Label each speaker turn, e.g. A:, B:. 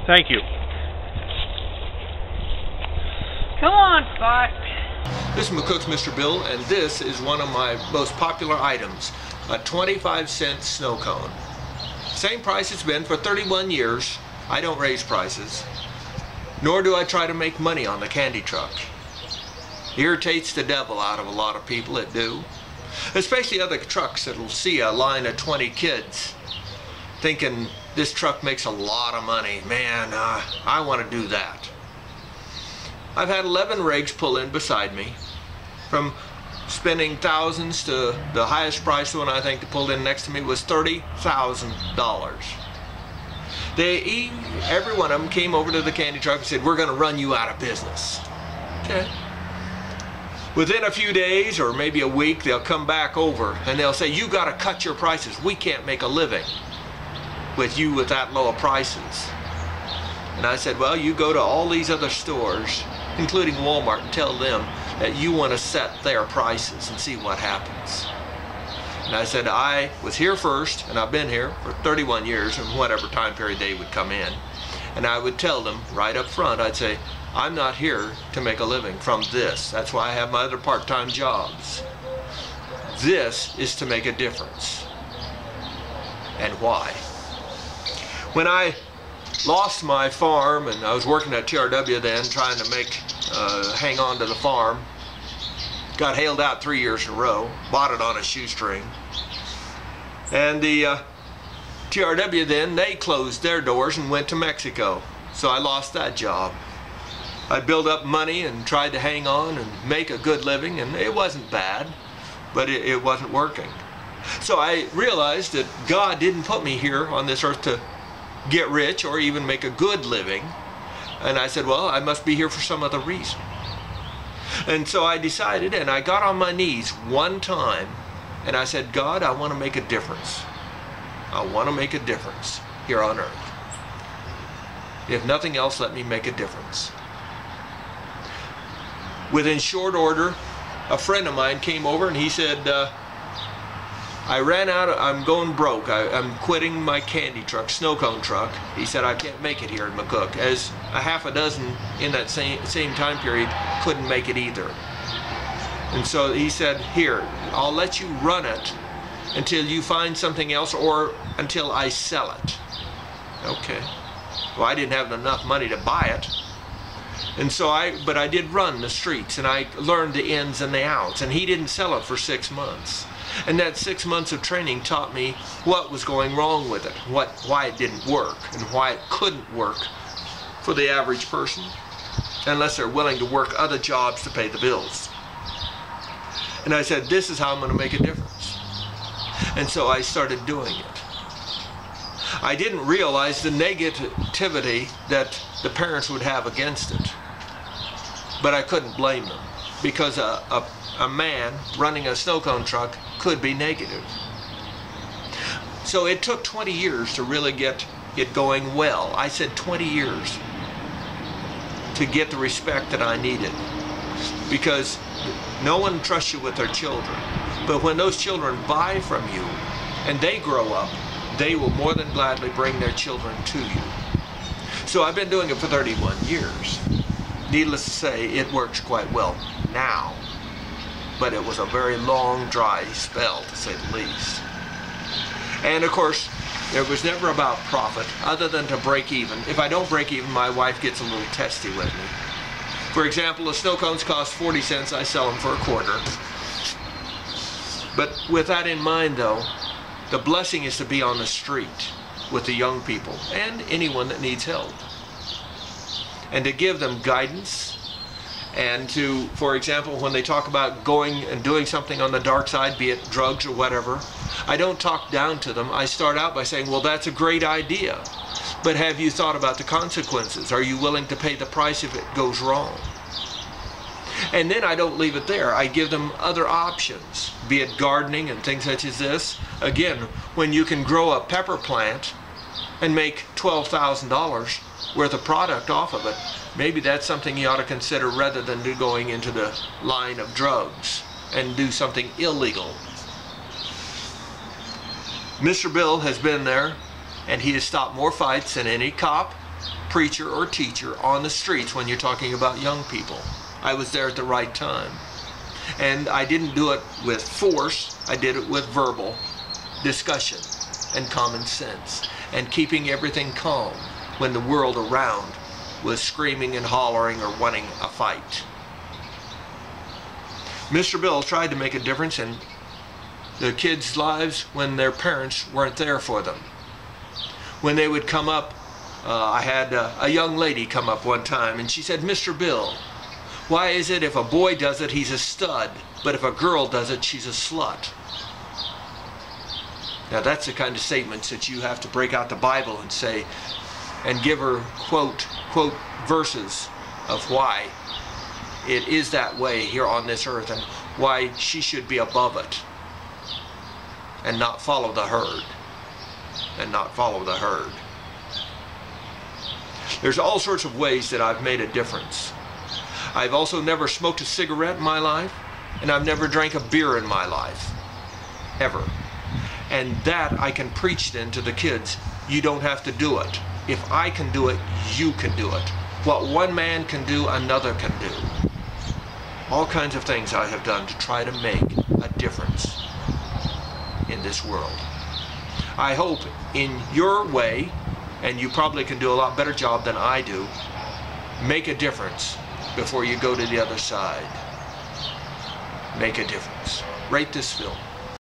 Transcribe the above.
A: Thank you.
B: Come on, Spot.
C: This is McCook's Mr. Bill, and this is one of my most popular items, a 25-cent snow cone. Same price it's been for 31 years. I don't raise prices, nor do I try to make money on the candy truck. Irritates the devil out of a lot of people that do, especially other trucks that'll see a line of 20 kids thinking this truck makes a lot of money. Man, I want to do that. I've had 11 rigs pull in beside me, from spending thousands to the highest price one I think that pulled in next to me was $30,000. Every one of them came over to the candy truck and said, "We're going to run you out of business." Okay. Within a few days or maybe a week, they'll come back over and they'll say, "You got to cut your prices. We can't make a living with you with that low of prices." And I said, "Well, you go to all these other stores, including Walmart, and tell them that you want to set their prices and see what happens." And I said, I was here first, and I've been here for 31 years, and whatever time period they would come in. And I would tell them right up front, I'd say, "I'm not here to make a living from this. That's why I have my other part-time jobs. This is to make a difference." And why? When I lost my farm, and I was working at TRW then, trying to hang on to the farm, got hailed out 3 years in a row, bought it on a shoestring. And the TRW then, they closed their doors and went to Mexico. So I lost that job. I built up money and tried to hang on and make a good living, and it wasn't bad, but it wasn't working. So I realized that God didn't put me here on this earth to get rich or even make a good living. And I said, well, I must be here for some other reason. And so I decided, and I got on my knees one time, and I said, "God, I want to make a difference. I want to make a difference here on earth. If nothing else, let me make a difference." Within short order, a friend of mine came over and he said, "I ran out, I'm going broke. I'm quitting my candy truck, snow cone truck." He said, "I can't make it here in McCook," as a half a dozen in that same time period couldn't make it either. And so he said, "Here, I'll let you run it until you find something else or until I sell it." Okay. Well, I didn't have enough money to buy it. And so but I did run the streets, and I learned the ins and the outs, and he didn't sell it for 6 months. And that 6 months of training taught me what was going wrong with it, why it didn't work, and why it couldn't work for the average person, unless they're willing to work other jobs to pay the bills. And I said, this is how I'm going to make a difference. And so I started doing it. I didn't realize the negativity that the parents would have against it, but I couldn't blame them, because a man running a snow cone truck could be negative. So it took 20 years to really get it going well. I said 20 years to get the respect that I needed, because no one trusts you with their children. But when those children buy from you and they grow up, they will more than gladly bring their children to you. So I've been doing it for 31 years. Needless to say, it works quite well now. But it was a very long, dry spell, to say the least. And of course, it was never about profit, other than to break even. If I don't break even, my wife gets a little testy with me. For example, the snow cones cost 40 cents, I sell them for a quarter. But with that in mind, though, the blessing is to be on the street with the young people and anyone that needs help, and to give them guidance. And to, for example, when they talk about going and doing something on the dark side, be it drugs or whatever, I don't talk down to them. I start out by saying, well, that's a great idea, but have you thought about the consequences? Are you willing to pay the price if it goes wrong? And then I don't leave it there. I give them other options, be it gardening and things such as this. Again, when you can grow a pepper plant and make $12,000 worth of product off of it, maybe that's something you ought to consider, rather than going into the line of drugs and do something illegal. Mr. Bill has been there, and he has stopped more fights than any cop, preacher or teacher on the streets when you're talking about young people. I was there at the right time. And I didn't do it with force, I did it with verbal discussion and common sense and keeping everything calm when the world around was screaming and hollering or wanting a fight. Mr. Bill tried to make a difference in the kids' lives when their parents weren't there for them. When they would come up, I had a young lady come up one time and she said, "Mr. Bill, why is it if a boy does it, he's a stud, but if a girl does it, she's a slut?" Now that's the kind of statements that you have to break out the Bible and say, and give her quote verses of why it is that way here on this earth and why she should be above it and not follow the herd. And not follow the herd. There's all sorts of ways that I've made a difference. I've also never smoked a cigarette in my life, and I've never drank a beer in my life. Ever. And that I can preach then to the kids. You don't have to do it. If I can do it, you can do it. What one man can do, another can do. All kinds of things I have done to try to make a difference in this world. I hope in your way, and you probably can do a lot better job than I do, make a difference before you go to the other side. Make a difference. Rate this film.